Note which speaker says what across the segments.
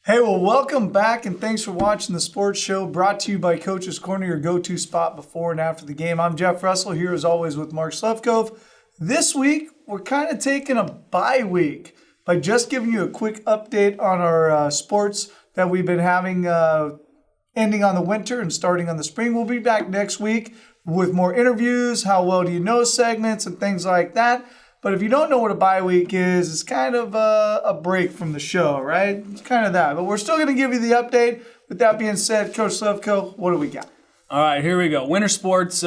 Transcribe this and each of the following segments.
Speaker 1: Hey, well, welcome back, and thanks for watching the sports show brought to you by Coach's Corner, your go-to spot before and after the game. I'm Jeff Russell, here as always with Mark Slevcove. This week, we're kind of taking a bye week by just giving you a quick update on our sports that we've been having ending on the winter and starting on the spring. We'll be back next week with more interviews, how well do you know segments, and things like that. But if you don't know what a bye week is, it's kind of a break from the show, right? It's kind of that. But we're still going to give you the update. With that being said, Coach Slevcove, what do we got?
Speaker 2: All right, here we go. Winter sports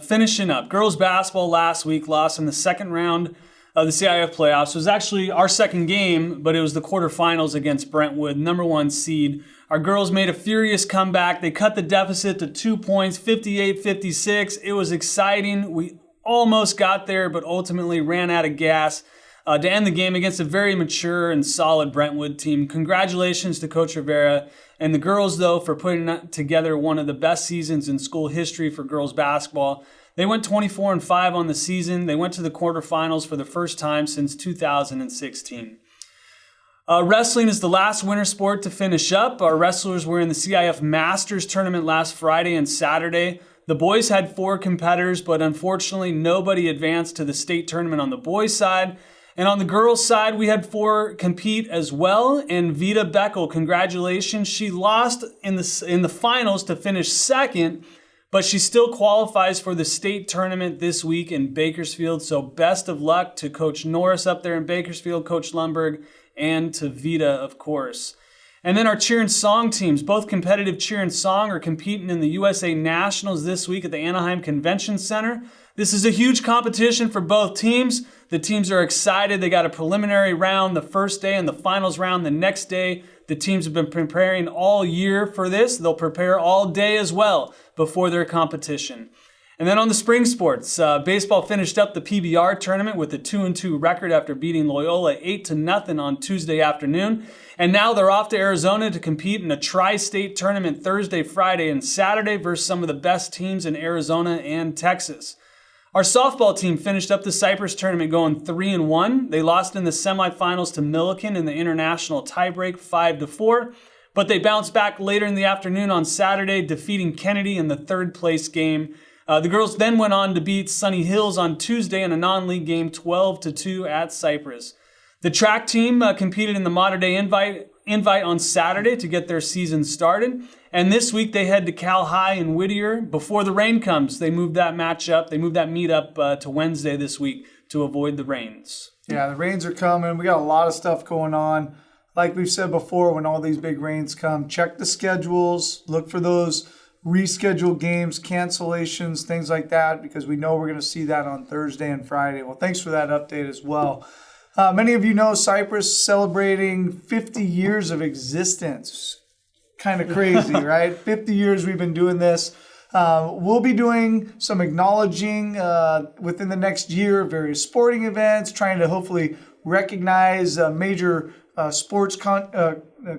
Speaker 2: finishing up. Girls basketball last week lost in the second round of the CIF playoffs. It was actually our second game, but it was the quarterfinals against Brentwood, number 1 seed. Our girls made a furious comeback. They cut the deficit to 2 points, 58-56. It was exciting. We almost got there, but ultimately ran out of gas to end the game against a very mature and solid Brentwood team. Congratulations to Coach Rivera and the girls, though, for putting together one of the best seasons in school history for girls basketball. They went 24-5 on the season. They went to the quarterfinals for the first time since 2016. Wrestling is the last winter sport to finish up. Our wrestlers were in the CIF Masters tournament last Friday and Saturday. The boys had 4 competitors, but unfortunately nobody advanced to the state tournament on the boys' side. And on the girls' side, we had 4 compete as well. And Vita Beckel, congratulations. She lost in the finals to finish second, but she still qualifies for the state tournament this week in Bakersfield. So best of luck to Coach Norris up there in Bakersfield, Coach Lundberg, and to Vita, of course. And then our cheer and song teams, both competitive cheer and song, are competing in the USA Nationals this week at the Anaheim Convention Center. This is a huge competition for both teams. The teams are excited. They got a preliminary round the first day and the finals round the next day. The teams have been preparing all year for this. They'll prepare all day as well before their competition. And then on the spring sports, baseball finished up the PBR tournament with a 2-2 record after beating Loyola 8-0 on Tuesday afternoon. And now they're off to Arizona to compete in a tri-state tournament Thursday, Friday, and Saturday versus some of the best teams in Arizona and Texas. Our softball team finished up the Cypress tournament going 3-1. They lost in the semifinals to Milliken in the international tiebreak 5-4. But they bounced back later in the afternoon on Saturday, defeating Kennedy in the third place game. The girls then went on to beat Sunny Hills on Tuesday in a non-league game 12-2 at Cypress. The track team competed in the Modern Day Invite on Saturday to get their season started. And this week they head to Cal High in Whittier before the rain comes. They moved that meet up to Wednesday this week to avoid the rains.
Speaker 1: Yeah, the rains are coming. We got a lot of stuff going on. Like we've said before, when all these big rains come, check the schedules, look for those rescheduled games, cancellations, things like that, because we know we're going to see that on Thursday and Friday. Well, thanks for that update as well. Many of you know Cypress celebrating 50 years of existence. Kind of crazy, right? 50 years we've been doing this. We'll be doing some acknowledging within the next year, various sporting events, trying to hopefully recognize major sports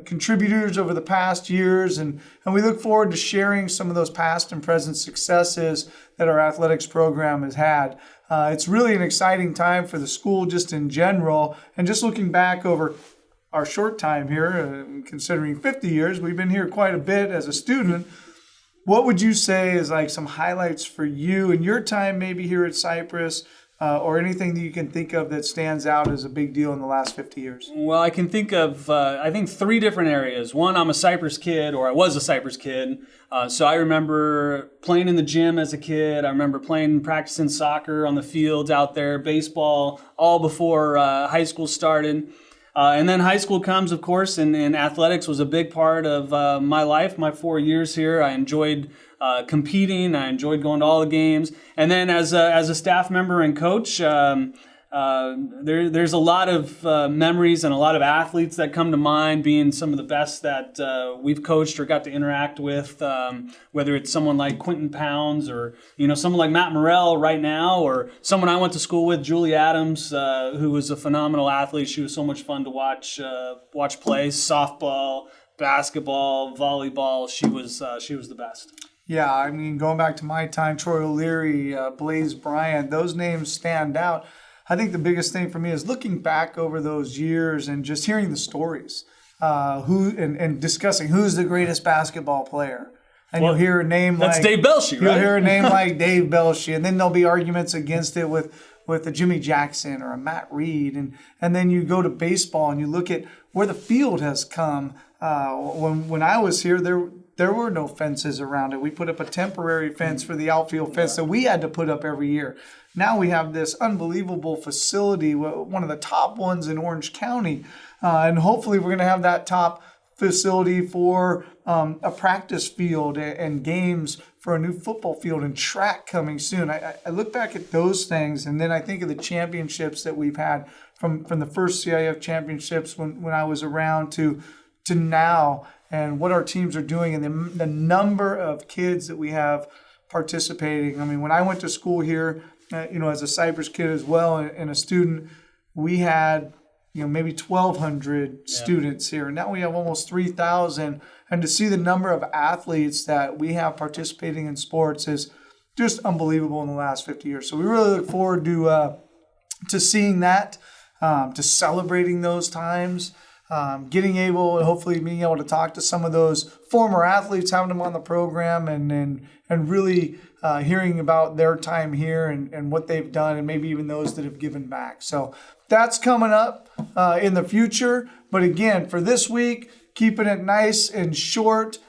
Speaker 1: contributors over the past years, and we look forward to sharing some of those past and present successes that our athletics program has had. It's really an exciting time for the school just in general, and just looking back over our short time here, considering 50 years, we've been here quite a bit as a student. What would you say is like some highlights for you in your time maybe here at Cypress, or anything that you can think of that stands out as a big deal in the last 50 years?
Speaker 2: Well, I can think of, 3 different areas. One, I'm a Cypress kid, or I was a Cypress kid. So I remember playing in the gym as a kid. I remember practicing soccer on the fields out there, baseball, all before high school started. And then high school comes, of course, and athletics was a big part of my life, my 4 years here. I enjoyed competing. I enjoyed going to all the games. And then as a staff member and coach, there's a lot of memories and a lot of athletes that come to mind, being some of the best that we've coached or got to interact with, whether it's someone like Quentin Pounds or someone like Matt Morrell right now, or someone I went to school with, Julie Adams, who was a phenomenal athlete. She was so much fun to watch play softball, basketball, volleyball. She was the best.
Speaker 1: Yeah, I mean, going back to my time, Troy O'Leary, Blaze Bryant, those names stand out. I think the biggest thing for me is looking back over those years and just hearing the stories. and discussing who's the greatest basketball player. And you'll hear a name
Speaker 2: that's
Speaker 1: like
Speaker 2: Dave Belshie, right?
Speaker 1: You'll hear a name like Dave Belshie, and then there'll be arguments against it with a Jimmy Jackson or a Matt Reed, and then you go to baseball and you look at where the field has come. When I was here, there were no fences around it. We put up a temporary fence for the outfield fence that we had to put up every year. Now we have this unbelievable facility, one of the top ones in Orange County, and hopefully we're going to have that top facility for a practice field and games for a new football field and track coming soon. I look back at those things, and then I think of the championships that we've had from the first CIF championships when I was around to now, and what our teams are doing, and the number of kids that we have participating. I mean, when I went to school here, as a Cypress kid as well and a student, we had maybe 1,200 students here. Now we have almost 3,000. And to see the number of athletes that we have participating in sports is just unbelievable in the last 50 years. So we really look forward to seeing that, to celebrating those times, getting able and hopefully being able to talk to some of those former athletes, having them on the program, and really hearing about their time here and what they've done, and maybe even those that have given back. So that's coming up in the future. But again, for this week, keeping it nice and short,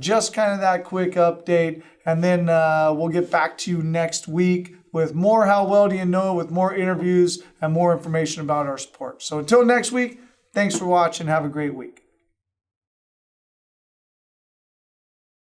Speaker 1: just kind of that quick update. And then we'll get back to you next week with more How Well Do You Know, with more interviews and more information about our sport. So until next week, thanks for watching. Have a great week.